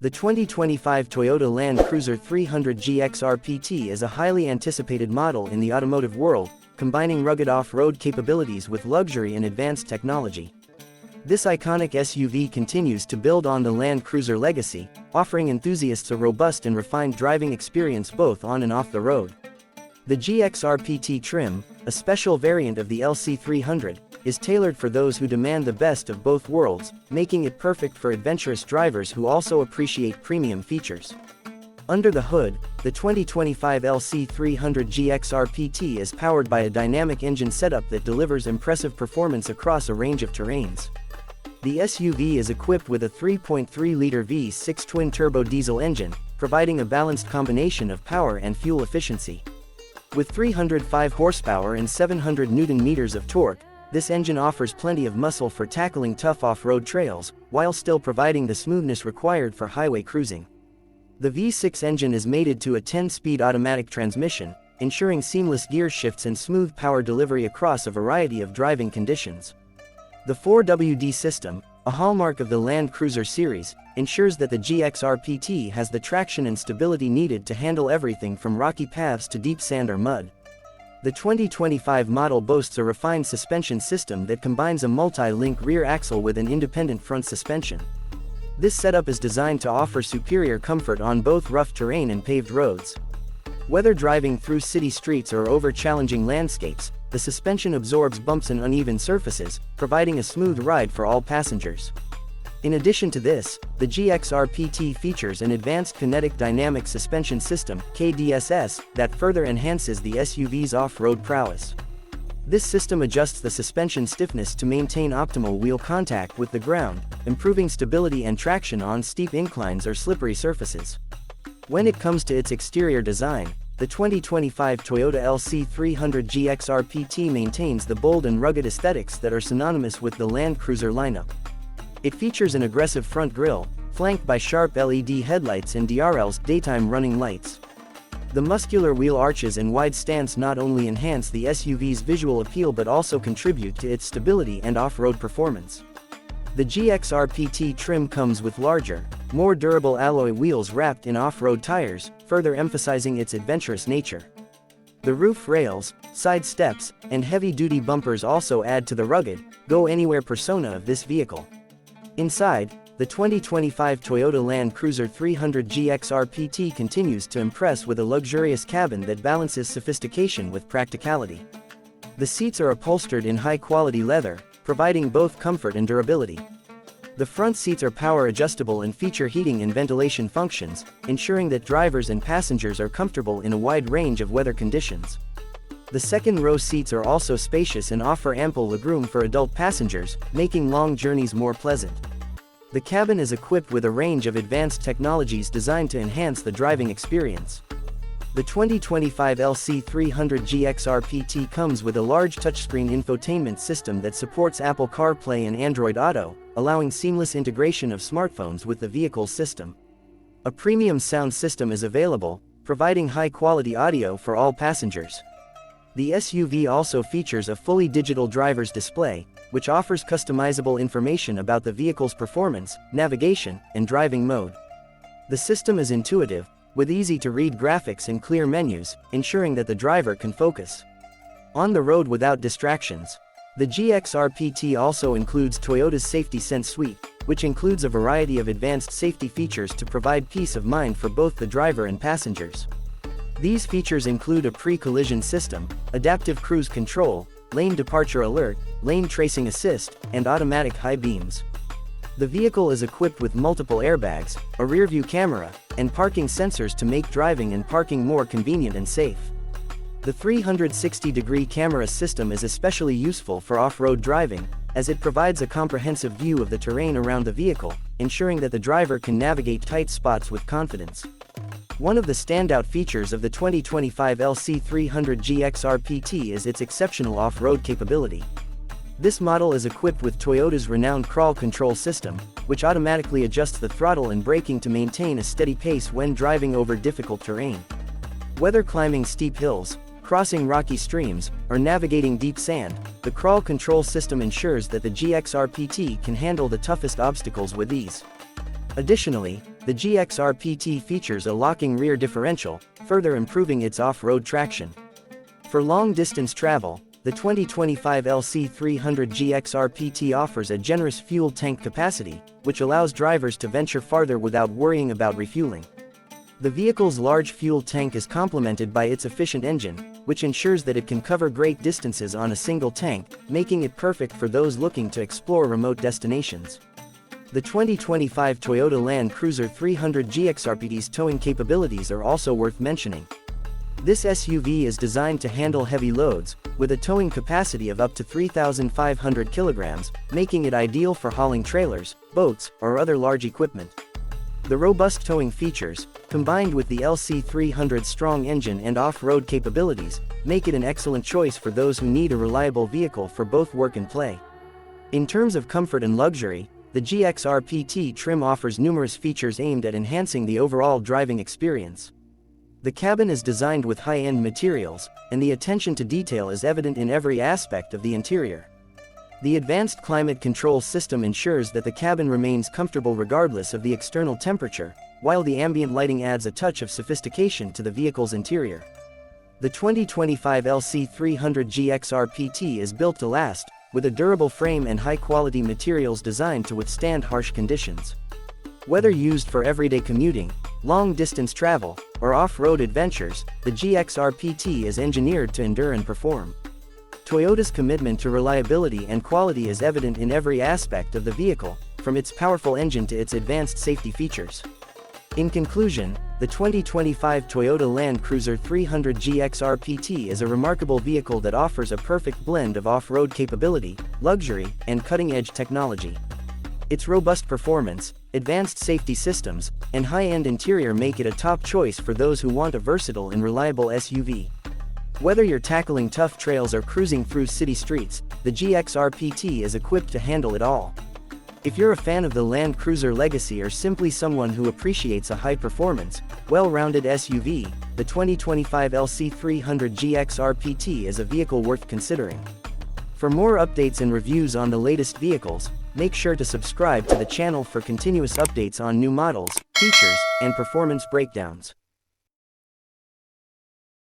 The 2025 Toyota Land Cruiser 300 GXR PT is a highly anticipated model in the automotive world, combining rugged off-road capabilities with luxury and advanced technology. This iconic SUV continues to build on the Land Cruiser legacy, offering enthusiasts a robust and refined driving experience both on and off the road. The GXR PT trim, a special variant of the LC300, is tailored for those who demand the best of both worlds, making it perfect for adventurous drivers who also appreciate premium features. Under the hood, the 2025 LC300 GXR PT is powered by a dynamic engine setup that delivers impressive performance across a range of terrains. The SUV is equipped with a 3.3-liter V6 twin-turbo diesel engine, providing a balanced combination of power and fuel efficiency. With 305 horsepower and 700 Newton-meters of torque, this engine offers plenty of muscle for tackling tough off-road trails, while still providing the smoothness required for highway cruising. The V6 engine is mated to a 10-speed automatic transmission, ensuring seamless gear shifts and smooth power delivery across a variety of driving conditions. The 4WD system, a hallmark of the Land Cruiser series, ensures that the GXR PT has the traction and stability needed to handle everything from rocky paths to deep sand or mud. The 2025 model boasts a refined suspension system that combines a multi-link rear axle with an independent front suspension. This setup is designed to offer superior comfort on both rough terrain and paved roads. Whether driving through city streets or over challenging landscapes, the suspension absorbs bumps and uneven surfaces, providing a smooth ride for all passengers. In addition to this, the GXR PT features an advanced kinetic dynamic suspension system (KDSS) that further enhances the SUV's off-road prowess. This system adjusts the suspension stiffness to maintain optimal wheel contact with the ground, improving stability and traction on steep inclines or slippery surfaces. When it comes to its exterior design, the 2025 Toyota LC300 GXR PT maintains the bold and rugged aesthetics that are synonymous with the Land Cruiser lineup. It features an aggressive front grille, flanked by sharp LED headlights and DRL's daytime running lights. The muscular wheel arches and wide stance not only enhance the SUV's visual appeal but also contribute to its stability and off-road performance. The GXR PT trim comes with larger, more durable alloy wheels wrapped in off-road tires, further emphasizing its adventurous nature. The roof rails, side steps, and heavy-duty bumpers also add to the rugged, go-anywhere persona of this vehicle. Inside, the 2025 Toyota Land Cruiser 300 GXR PT continues to impress with a luxurious cabin that balances sophistication with practicality. The seats are upholstered in high-quality leather, providing both comfort and durability. The front seats are power adjustable and feature heating and ventilation functions, ensuring that drivers and passengers are comfortable in a wide range of weather conditions. The second-row seats are also spacious and offer ample legroom for adult passengers, making long journeys more pleasant. The cabin is equipped with a range of advanced technologies designed to enhance the driving experience. The 2025 LC300 GXR PT comes with a large touchscreen infotainment system that supports Apple CarPlay and Android Auto, allowing seamless integration of smartphones with the vehicle's system. A premium sound system is available, providing high-quality audio for all passengers. The SUV also features a fully digital driver's display, which offers customizable information about the vehicle's performance, navigation, and driving mode. The system is intuitive, with easy-to-read graphics and clear menus, ensuring that the driver can focus on the road without distractions. The GXR PT also includes Toyota's Safety Sense suite, which includes a variety of advanced safety features to provide peace of mind for both the driver and passengers. These features include a pre-collision system, adaptive cruise control, lane departure alert, lane tracing assist, and automatic high beams. The vehicle is equipped with multiple airbags, a rear-view camera, and parking sensors to make driving and parking more convenient and safe. The 360-degree camera system is especially useful for off-road driving, as it provides a comprehensive view of the terrain around the vehicle, ensuring that the driver can navigate tight spots with confidence. One of the standout features of the 2025 LC300 GXR PT is its exceptional off-road capability. This model is equipped with Toyota's renowned crawl control system, which automatically adjusts the throttle and braking to maintain a steady pace when driving over difficult terrain. Whether climbing steep hills, crossing rocky streams, or navigating deep sand, the crawl control system ensures that the GXR PT can handle the toughest obstacles with ease. Additionally, the GXR PT features a locking rear differential, further improving its off-road traction. For long-distance travel, the 2025 LC300 GXR PT offers a generous fuel tank capacity, which allows drivers to venture farther without worrying about refueling. The vehicle's large fuel tank is complemented by its efficient engine, which ensures that it can cover great distances on a single tank, making it perfect for those looking to explore remote destinations. The 2025 Toyota Land Cruiser 300 GXR PT's towing capabilities are also worth mentioning. This SUV is designed to handle heavy loads, with a towing capacity of up to 3,500 kilograms, making it ideal for hauling trailers, boats, or other large equipment. The robust towing features, combined with the LC300's strong engine and off-road capabilities, make it an excellent choice for those who need a reliable vehicle for both work and play. In terms of comfort and luxury, the GXR PT trim offers numerous features aimed at enhancing the overall driving experience. The cabin is designed with high-end materials, and the attention to detail is evident in every aspect of the interior. The advanced climate control system ensures that the cabin remains comfortable regardless of the external temperature, while the ambient lighting adds a touch of sophistication to the vehicle's interior. The 2025 LC300 GXR PT is built to last, with a durable frame and high-quality materials designed to withstand harsh conditions. Whether used for everyday commuting, long-distance travel, or off-road adventures, the GXR PT is engineered to endure and perform. Toyota's commitment to reliability and quality is evident in every aspect of the vehicle, from its powerful engine to its advanced safety features. In conclusion, the 2025 Toyota Land Cruiser 300 GXR PT is a remarkable vehicle that offers a perfect blend of off-road capability, luxury, and cutting-edge technology. Its robust performance, advanced safety systems, and high-end interior make it a top choice for those who want a versatile and reliable SUV. Whether you're tackling tough trails or cruising through city streets, the GXR PT is equipped to handle it all. If you're a fan of the Land Cruiser legacy or simply someone who appreciates a high-performance, well-rounded SUV, the 2025 LC300 GXR PT is a vehicle worth considering. For more updates and reviews on the latest vehicles, make sure to subscribe to the channel for continuous updates on new models, features, and performance breakdowns.